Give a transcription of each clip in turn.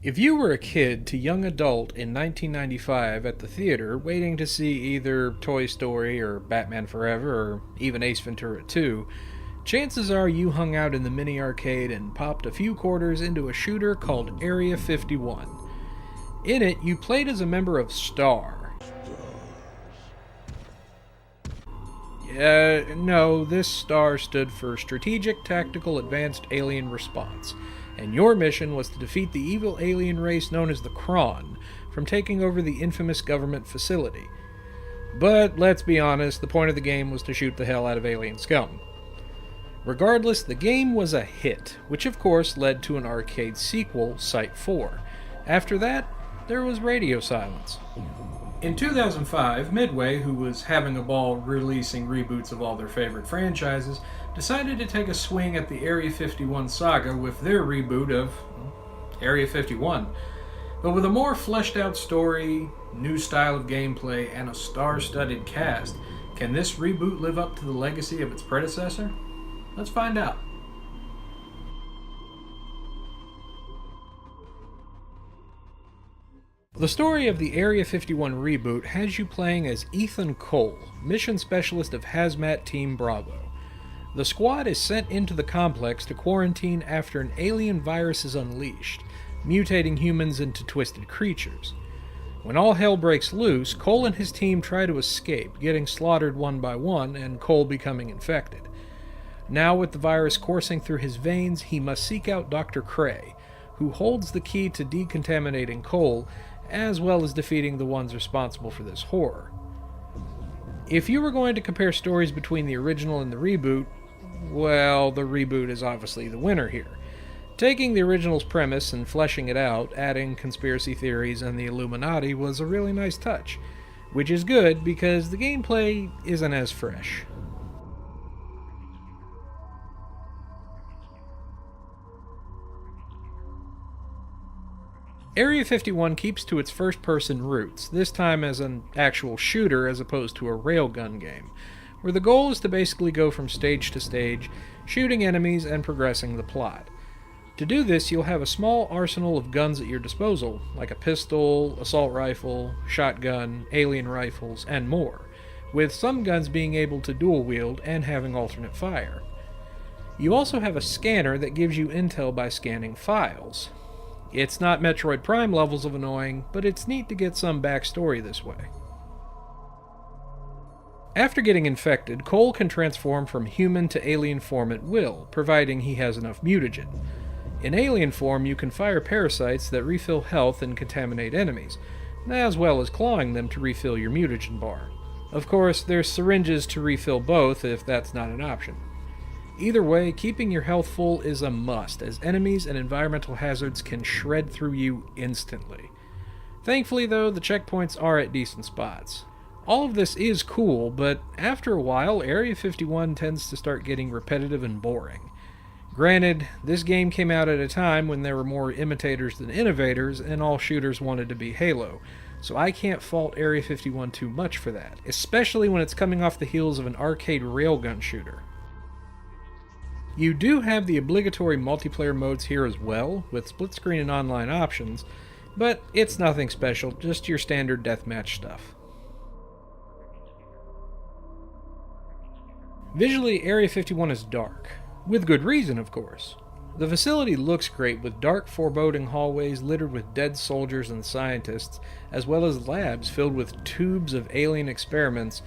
If you were a kid to young adult in 1995 at the theater waiting to see either Toy Story or Batman Forever or even Ace Ventura 2, chances are you hung out in the mini arcade and popped a few quarters into a shooter called Area 51. In it, you played as a member of STAR. No, this STAR stood for Strategic Tactical Advanced Alien Response, and your mission was to defeat the evil alien race known as the Kron from taking over the infamous government facility. But let's be honest, the point of the game was to shoot the hell out of alien scum. Regardless, the game was a hit, which of course led to an arcade sequel, Site 4. After that, there was radio silence. In 2005, Midway, who was having a ball releasing reboots of all their favorite franchises, decided to take a swing at the Area 51 saga with their reboot of Area 51. But with a more fleshed out story, new style of gameplay, and a star-studded cast, can this reboot live up to the legacy of its predecessor? Let's find out. The story of the Area 51 reboot has you playing as Ethan Cole, mission specialist of Hazmat Team Bravo. The squad is sent into the complex to quarantine after an alien virus is unleashed, mutating humans into twisted creatures. When all hell breaks loose, Cole and his team try to escape, getting slaughtered one by one and Cole becoming infected. Now with the virus coursing through his veins, he must seek out Dr. Cray, who holds the key to decontaminating Cole, as well as defeating the ones responsible for this horror. If you were going to compare stories between the original and the reboot, well, the reboot is obviously the winner here. Taking the original's premise and fleshing it out, adding conspiracy theories and the Illuminati was a really nice touch, which is good because the gameplay isn't as fresh. Area 51 keeps to its first-person roots, this time as an actual shooter as opposed to a railgun game, where the goal is to basically go from stage to stage, shooting enemies and progressing the plot. To do this, you'll have a small arsenal of guns at your disposal, like a pistol, assault rifle, shotgun, alien rifles, and more, with some guns being able to dual-wield and having alternate fire. You also have a scanner that gives you intel by scanning files. It's not Metroid Prime levels of annoying, but it's neat to get some backstory this way. After getting infected, Cole can transform from human to alien form at will, providing he has enough mutagen. In alien form, you can fire parasites that refill health and contaminate enemies, as well as clawing them to refill your mutagen bar. Of course, there's syringes to refill both if that's not an option. Either way, keeping your health full is a must, as enemies and environmental hazards can shred through you instantly. Thankfully though, the checkpoints are at decent spots. All of this is cool, but after a while, Area 51 tends to start getting repetitive and boring. Granted, this game came out at a time when there were more imitators than innovators, and all shooters wanted to be Halo, so I can't fault Area 51 too much for that, especially when it's coming off the heels of an arcade railgun shooter. You do have the obligatory multiplayer modes here as well, with split screen and online options, but it's nothing special, just your standard deathmatch stuff. Visually, Area 51 is dark, with good reason of course. The facility looks great with dark, foreboding hallways littered with dead soldiers and scientists, as well as labs filled with tubes of alien experiments,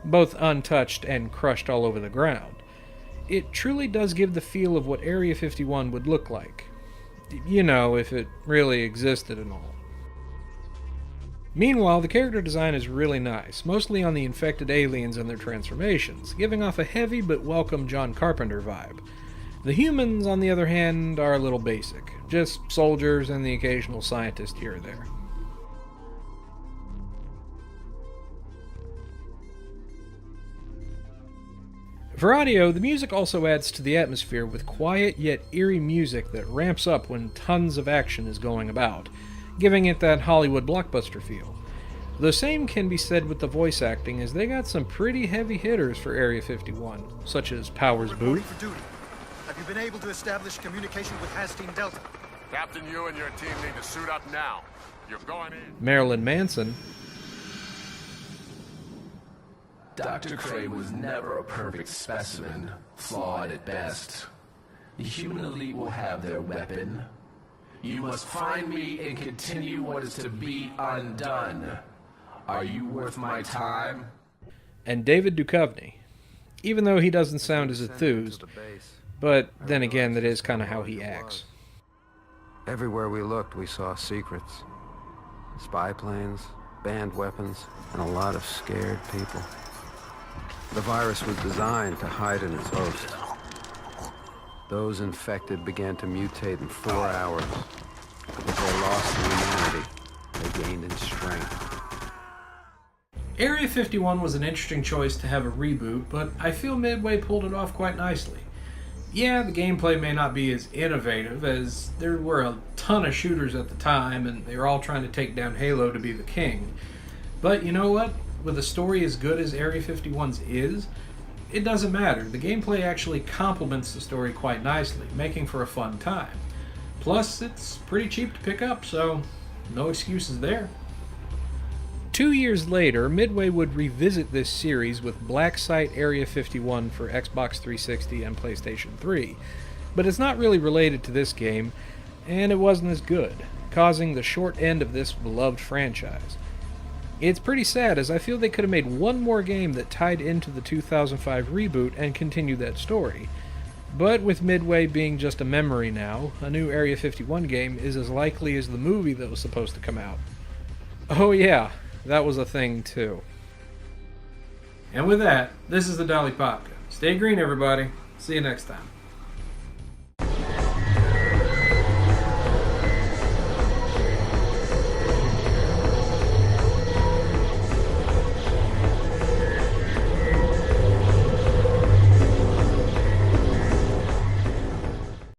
both untouched and crushed all over the ground. It truly does give the feel of what Area 51 would look like. You know, if it really existed and all. Meanwhile, the character design is really nice, mostly on the infected aliens and their transformations, giving off a heavy but welcome John Carpenter vibe. The humans, on the other hand, are a little basic, just soldiers and the occasional scientist here or there. For audio, the music also adds to the atmosphere with quiet yet eerie music that ramps up when tons of action is going about, giving it that Hollywood blockbuster feel. The same can be said with the voice acting, as they got some pretty heavy hitters for Area 51, such as Powers Booth. For duty. Have you been able to establish communication with Has Team Delta? Captain, you and your team need to suit up now. You're going in. Marilyn Manson. Dr. Cray was never a perfect specimen, flawed at best. The human elite will have their weapon. You must find me and continue what is to be undone. Are you worth my time? And David Duchovny. Even though he doesn't sound as enthused, but then again, that is kind of how he acts. Everywhere we looked, we saw secrets. Spy planes, banned weapons, and a lot of scared people. The virus was designed to hide in its host. Those infected began to mutate in 4 hours. But they lost in humanity. They gained in strength. Area 51 was an interesting choice to have a reboot, but I feel Midway pulled it off quite nicely. Yeah, the gameplay may not be as innovative, as there were a ton of shooters at the time, and they were all trying to take down Halo to be the king. But you know what? With a story as good as Area 51's is, it doesn't matter. The gameplay actually complements the story quite nicely, making for a fun time. Plus, it's pretty cheap to pick up, so no excuses there. 2 years later, Midway would revisit this series with Black Site Area 51 for Xbox 360 and PlayStation 3, but it's not really related to this game, and it wasn't as good, causing the short end of this beloved franchise. It's pretty sad, as I feel they could have made one more game that tied into the 2005 reboot and continued that story. But with Midway being just a memory now, a new Area 51 game is as likely as the movie that was supposed to come out. Oh yeah, that was a thing too. And with that, this is the Dolly Podcast. Stay green, everybody. See you next time.